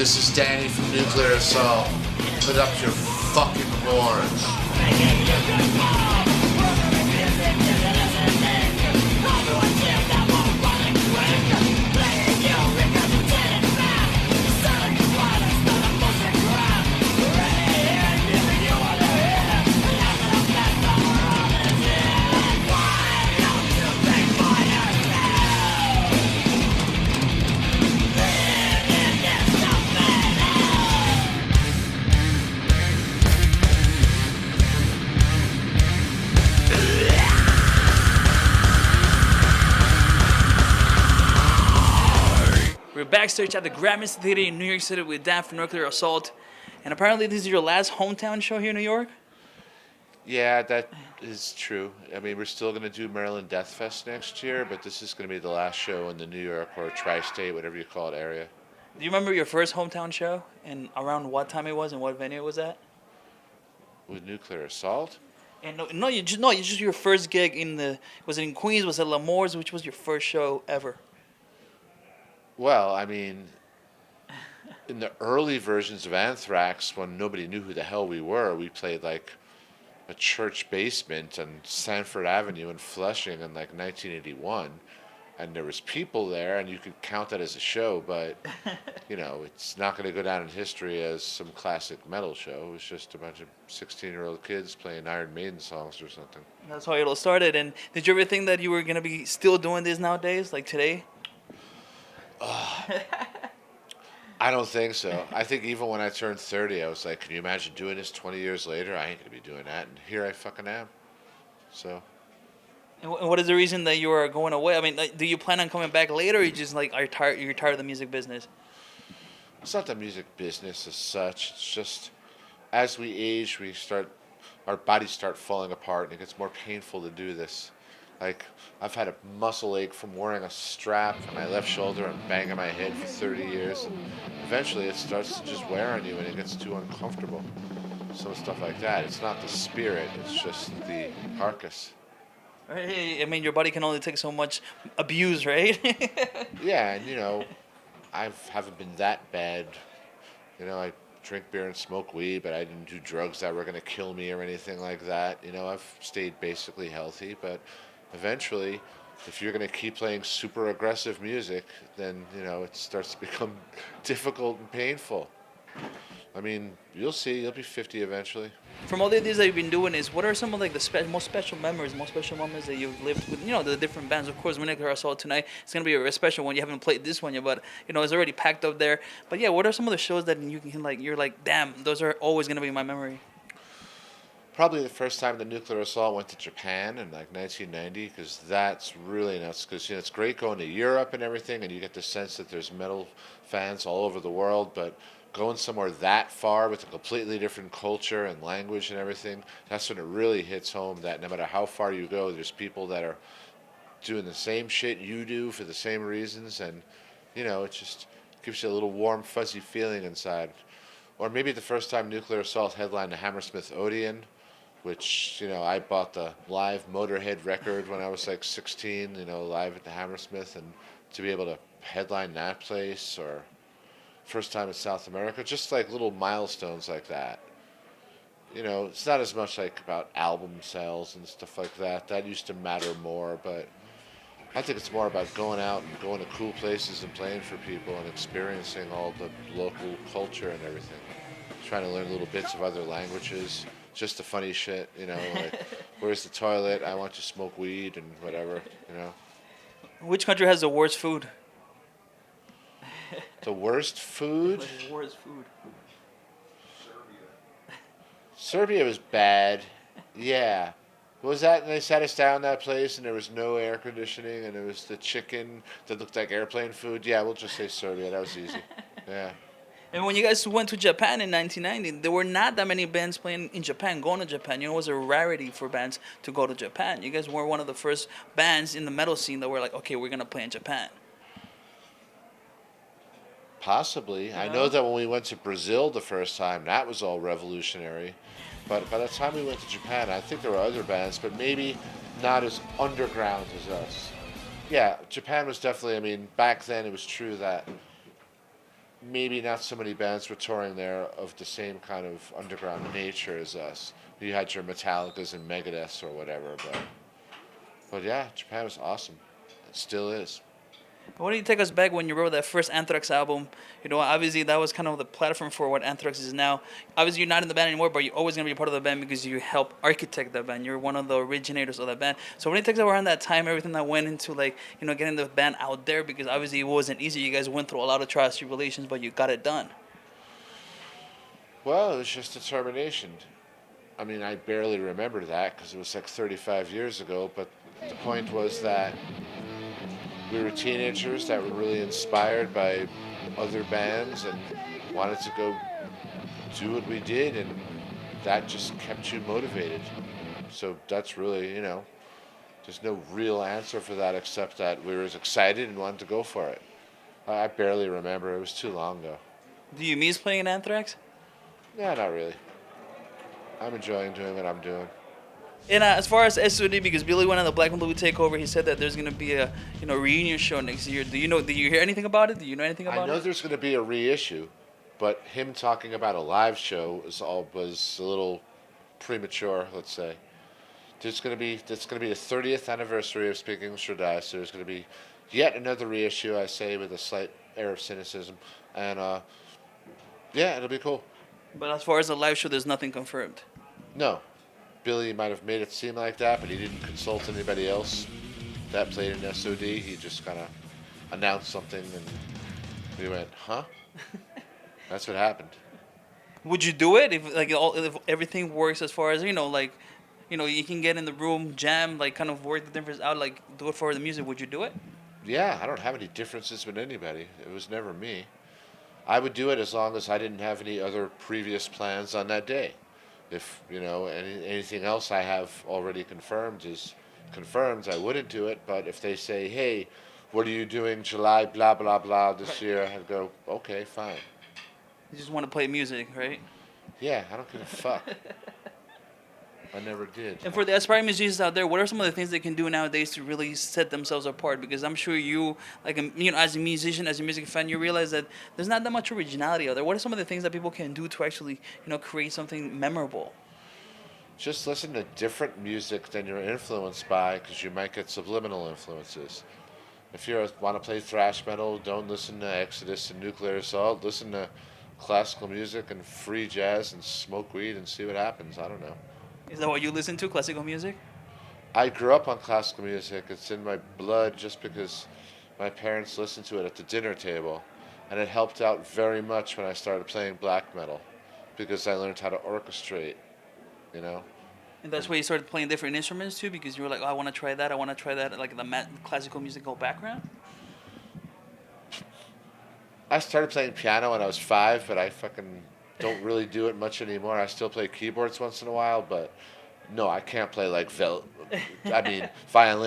This is Danny from Nuclear Assault. Put up your fucking horns. We're backstage at the Gramercy Theatre in New York City with Dan from Nuclear Assault. And apparently this is your last hometown show here in New York? Yeah, that is true. I mean, we're still going to do Maryland Death Fest next year, but this is going to be the last show in the New York or tri-state, whatever you call it, area. Do you remember your first hometown show and around what time it was and what venue it was at? With Nuclear Assault? And you just your first gig was it in Queens? Was it L'Amour's? Which was your first show ever? Well, I mean, in the early versions of Anthrax, when nobody knew who the hell we were, we played like a church basement on Sanford Avenue in Flushing in like 1981. And there was people there, and you could count that as a show, but, you know, it's not going to go down in history as some classic metal show. It was just a bunch of 16-year-old kids playing Iron Maiden songs or something. That's how it all started. And did you ever think that you were going to be still doing this nowadays, like today? I don't think so. I think even when I turned 30, I was like, can you imagine doing this 20 years later? I ain't going to be doing that. And here I fucking am. So. And what is the reason that you are going away? I mean, like, do you plan on coming back later, or you just like you're tired of the music business? It's not the music business as such. It's just as we age, our bodies start falling apart, and it gets more painful to do this. Like, I've had a muscle ache from wearing a strap on my left shoulder and banging my head for 30 years. And eventually it starts to just wear on you and it gets too uncomfortable. Some stuff like that. It's not the spirit, it's just the carcass. Right. I mean, your body can only take so much abuse, right? Yeah, and you know, I haven't been that bad. You know, I drink beer and smoke weed, but I didn't do drugs that were going to kill me or anything like that. You know, I've stayed basically healthy, but eventually, if you're going to keep playing super aggressive music, then, you know, it starts to become difficult and painful. I mean, you'll see. You'll be 50 eventually. From all the things that you've been doing, what are some of like the most special memories that you've lived with? You know, the different bands. Of course, Nuclear Assault tonight, it's gonna be a special one. You haven't played this one yet, but you know, it's already packed up there. But yeah, what are some of the shows that you can like? You're like, damn, those are always gonna be in my memory. Probably the first time the Nuclear Assault went to Japan in like 1990, because that's really nuts. Because you know, it's great going to Europe and everything, and you get the sense that there's metal fans all over the world, but going somewhere that far with a completely different culture and language and everything, that's when it really hits home that no matter how far you go, there's people that are doing the same shit you do for the same reasons, and you know, it just gives you a little warm, fuzzy feeling inside. Or maybe the first time Nuclear Assault headlined the Hammersmith Odeon, which, you know, I bought the live Motorhead record when I was like 16, you know, live at the Hammersmith, and to be able to headline that place, or first time in South America, just like little milestones like that. You know, it's not as much like about album sales and stuff like that. That used to matter more, but I think it's more about going out and going to cool places and playing for people and experiencing all the local culture and everything. Trying to learn little bits of other languages, just the funny shit, you know, like, where's the toilet? I want to smoke weed and whatever, you know. Which country has the worst food? The worst food? The worst food. Serbia was bad. Yeah. What was that? And they sat us down in that place and there was no air conditioning and it was the chicken that looked like airplane food. Yeah, we'll just say Serbia. That was easy. Yeah. And when you guys went to Japan in 1990, there were not that many bands playing in Japan, going to Japan. You know, it was a rarity for bands to go to Japan. You guys were one of the first bands in the metal scene that were like, okay, we're going to play in Japan. Possibly. I know that when we went to Brazil the first time, that was all revolutionary. But by the time we went to Japan, I think there were other bands, but maybe not as underground as us. Yeah, Japan was definitely, I mean, back then it was true that maybe not so many bands were touring there of the same kind of underground nature as us. You had your Metallicas and Megadeths or whatever, but yeah, Japan was awesome. It still is. Why don't you take us back when you wrote that first Anthrax album? You know, obviously that was kind of the platform for what Anthrax is now. Obviously, you're not in the band anymore, but you're always gonna be a part of the band because you help architect that band. You're one of the originators of that band. So when you take us around that time, everything that went into like getting the band out there, because obviously it wasn't easy. You guys went through a lot of trials, tribulations, but you got it done. Well, it was just determination. I mean, I barely remember that because it was like 35 years ago, but the point was that we were teenagers that were really inspired by other bands and wanted to go do what we did, and that just kept you motivated. So that's really, there's no real answer for that except that we were as excited and wanted to go for it. I barely remember. It was too long ago. Do you miss playing in Anthrax? Yeah, not really. I'm enjoying doing what I'm doing. And as far as S.O.D, because Billy went on the Black and Blue Takeover, he said that there's gonna be a reunion show next year. Do you know? Do you hear anything about it? Do you know anything I about know it? there's going to be a reissue, but him talking about a live show was a little premature. Let's say it's going to be the 30th anniversary of Speaking English or Die. So there's going to be yet another reissue. I say with a slight air of cynicism, and yeah, it'll be cool. But as far as the live show, there's nothing confirmed. No, Billy might have made it seem like that, but he didn't consult anybody else that played in S.O.D. He just kind of announced something, and we went, huh? That's what happened. Would you do it if everything works as far as you can get in the room, jam, like kind of work the difference out, like do it for the music? Would you do it? Yeah, I don't have any differences with anybody. It was never me. I would do it as long as I didn't have any other previous plans on that day. If, anything else I have already confirmed is confirmed, I wouldn't do it. But if they say, hey, what are you doing July blah, blah, blah this year? I'd go, okay, fine. You just want to play music, right? Yeah, I don't give a fuck. I never did. And for the aspiring musicians out there, what are some of the things they can do nowadays to really set themselves apart? Because I'm sure you, as a musician, as a music fan, you realize that there's not that much originality out there. What are some of the things that people can do to actually, create something memorable? Just listen to different music than you're influenced by, because you might get subliminal influences. If you want to play thrash metal, don't listen to Exodus and Nuclear Assault. Listen to classical music and free jazz and smoke weed and see what happens. I don't know. Is that what you listen to, classical music? I grew up on classical music. It's in my blood just because my parents listened to it at the dinner table. And it helped out very much when I started playing black metal because I learned how to orchestrate, you know? And that's why you started playing different instruments too, because you were like, oh, I want to try that. I want to try that, like the classical musical background. I started playing piano when I was 5, but I fucking don't really do it much anymore. I still play keyboards once in a while, but no, I can't play like violin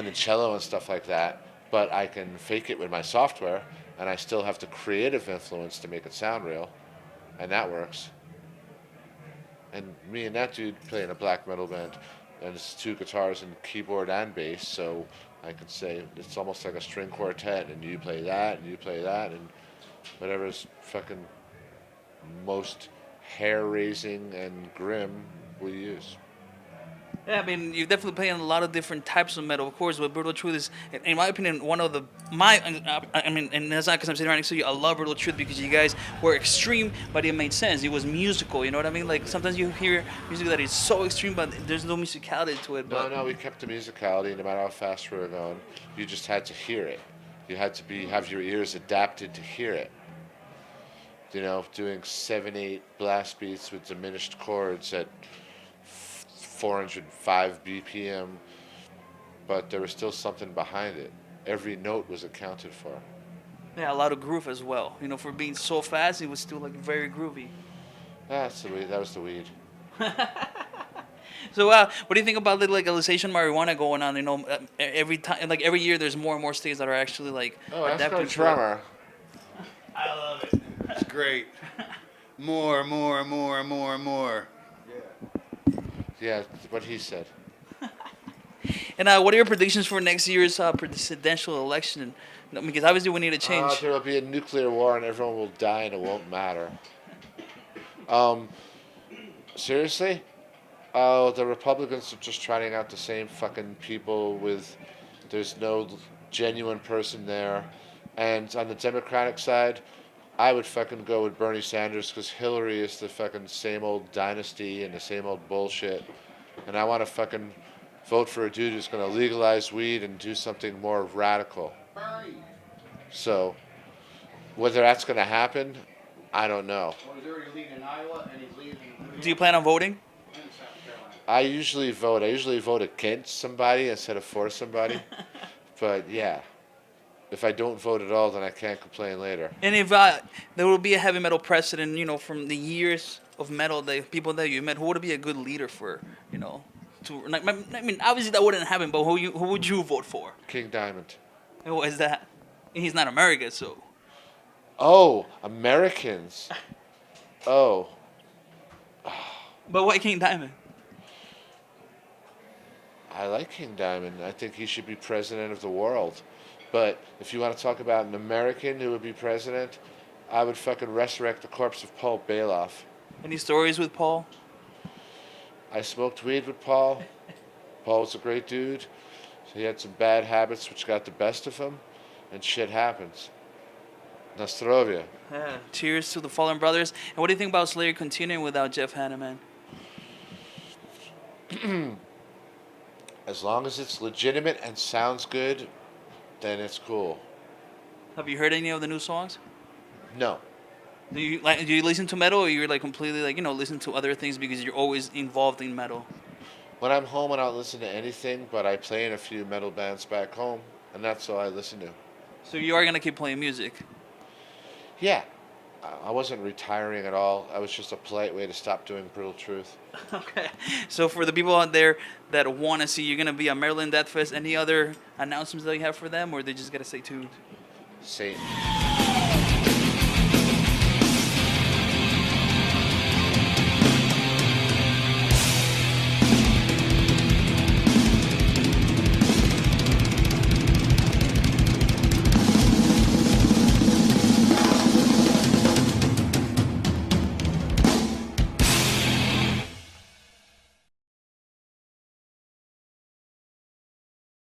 and cello and stuff like that. But I can fake it with my software, and I still have the creative influence to make it sound real, and that works. And me and that dude play in a black metal band, and it's 2 guitars and keyboard and bass, so I can say it's almost like a string quartet, and you play that, and you play that, and whatever's fucking most hair-raising and grim we use. Yeah, I mean, you're definitely playing a lot of different types of metal. Of course, but Brutal Truth is, in my opinion, one of and that's not because I'm sitting right next to you. I love Brutal Truth because you guys were extreme, but it made sense. It was musical, you know what I mean? Like, sometimes you hear music that is so extreme, but there's no musicality to it. But No, we kept the musicality no matter how fast we were going. You just had to hear it. You had to have your ears adapted to hear it. You know, doing 7/8 blast beats with diminished chords at 405 BPM, but there was still something behind it. Every note was accounted for. yeah, a lot of groove as well. You know, for being so fast, it was still like very groovy. That's the weed. That was the weed. So, what do you think about the legalization of marijuana going on? You know, every time, like every year, there's more and more states that are actually like Oh, that's adapting our to it. drummer. I love it. It's great. More. Yeah, what he said. And what are your predictions for next year's presidential election? No, because obviously we need a change. There will be a nuclear war and everyone will die and it won't matter. Um, seriously? Oh, the Republicans are just trotting out the same fucking people with. There's no genuine person there. And on the Democratic side, I would fucking go with Bernie Sanders because Hillary is the fucking same old dynasty and the same old bullshit. And I want to fucking vote for a dude who's going to legalize weed and do something more radical. Bernie. So, whether that's going to happen, I don't know. Well, he's already leading Iowa and he's leading. Do you plan on voting? And South Carolina. I usually vote against somebody instead of for somebody. But yeah, if I don't vote at all, then I can't complain later. And if there will be a heavy metal president, from the years of metal, the people that you met, who would be a good leader for, to like? I mean, obviously that wouldn't happen, but who would you vote for? King Diamond. And what is that? He's not American, so. Oh, Americans. Oh, But why King Diamond? I like King Diamond. I think he should be president of the world. But if you want to talk about an American who would be president, I would fucking resurrect the corpse of Paul Bailoff. Any stories with Paul? I smoked weed with Paul. Paul was a great dude. He had some bad habits which got the best of him, and shit happens. Nostrovia. Yeah. Cheers to the fallen brothers. And what do you think about Slayer continuing without Jeff Hanneman? As long as it's legitimate and sounds good, then it's cool. Have you heard any of the new songs? No. Do you listen to metal, or you're like completely listen to other things because you're always involved in metal? When I'm home, I don't listen to anything, but I play in a few metal bands back home, and that's all I listen to. So you are gonna keep playing music? Yeah. I wasn't retiring at all. I was just a polite way to stop doing Brutal Truth. Okay. So for the people out there that want to see, you're gonna be at Maryland Death Fest. Any other announcements that you have for them, or they just gotta stay tuned? Satan.